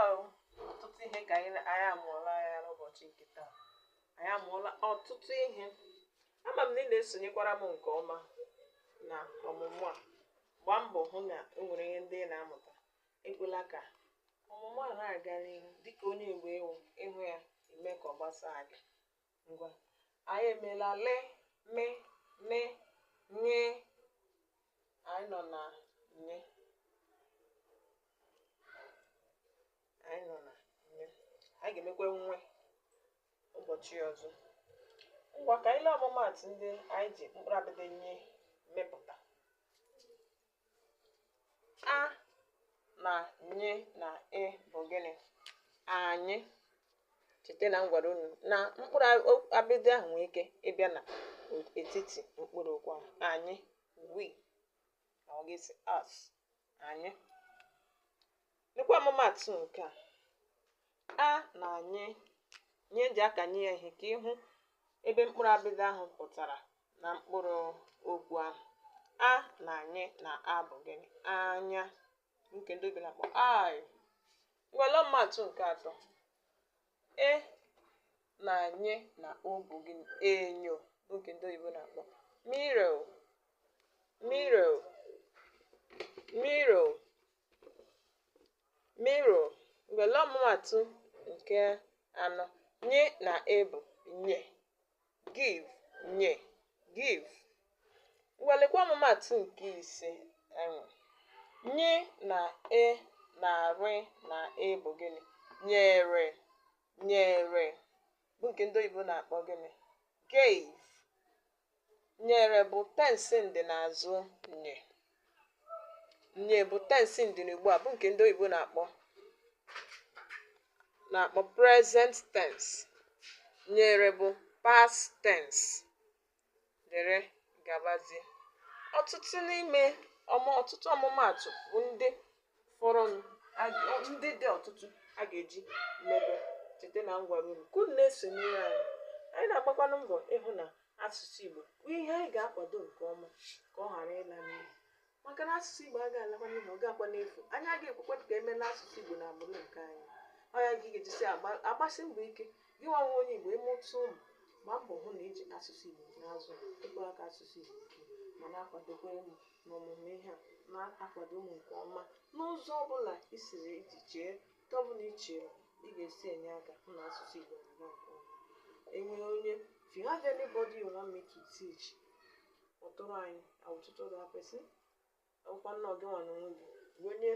amụọla ọtụtụ ihe ka anyị amụọla ya n'ụbọchị nke taa. Anyị amụọla ọtụtụ ihe. Ama m na ị na-esonyekwara m nke ọma na ọmụmụ a. Gbaa mbọ hụ na o nwere ihe ndị ị na-amụta. Ekwela ka ọmụmụ a na-aga n'ihu dịka onye Igbo ịhụ ya eme ka ọ gbasaa gị. Ngwa, anyị emeela le, me, ne, nye. Anyị nọ na nye. Anyị ga-emekwa nwe ụbọchị ọzọ. Ngwa ka anyị lee ọmụmaatụ ndị anyị ji mkpụrụabịdị nye mepụta. A na nye na e bụ gịnị? Anyị. Cheta na m gwara unu na mkpụrụabịdị ahụ nwee ike ịbịa na etiti mkpụrụ okwu ahụ. Anyị, we, ọ ga-esi us, anyị. Lekwa ọmụmaatụ nke a na nye. Nye ji aka nye ya ihe ka ịhụ ebe mkpụrụabịdị ahụ pụtara na mkpụrụ okwu ahụ. A na nye na a bụ gịnị? Anya. Nke ndị oyibo na-akpọ eye. Ngwale ọmụmaatụ nke atọ. E na nye na o bụ gịnị? Enyo. Nke ndị oyibo na-akpọ mirror. Mirror. Mirror. Mirror. Ngwale ọmụmaatụ nke anọ. Nye na e bụ nye. Give. Nye. Give. Ngwalekwa ọmụmaatụ nke ise enwe. Nye na e na rị na e bụ gịnị? Nyere. Nyere. Bụ nke ndị oyibo na-akpọ gịnị? Gave. Nyere bụ tense ndị n'azụ nye. Nye bụ tense ndị n'ugbu a bụ nke ndị oyibo na-akpọ present tense. Nyere bụ past tense. Dere gabazie. Ọtụtụ ọmụmaatụ bụ ndị fọrọ ndị dị ọtụtụ a ga-eji mebe. Cheta na m gwara unu ka unu na-esonyere anyị. Anyị na-agbakwanụ mbọ ịhụ na asụsụ Igbo bụ ihe anyị ga-akwado nke ọma ka ọ ghara ịla n'iyi. Maka na asụsụ Igbo agaghị alakwa n'ihi, ọ ga-akwa n'efu. Anyị agaghị ekwekwa ka eme n'asụsụ Igbo na agbụrụ nke anyị. Ọ ya ka ị ga-ejisi agbasi mbọ ike gị nwa nwa onye Igbo ịmụta ụmụ. Gbaa mbọ hụ na iji asụsụ Igbo n'azụ. Ekwela ka asụsụ Igbo ma na-akwadokwa ụmụ n'ọmụmụ ihe a, na-akwado ụmụ nke ọma n'ụzọ ọbụla i siri iji chee nke ọbụla i chere ị ga-esi enye aka hụ na asụsụ Igbo na-aga nke ọma. Enwere onye, if you have anybody you want me to teach, kpọtụrụ anyị. I will tutor that person. Ọkwa nnọọ gị nwa n'onwe gị. Onye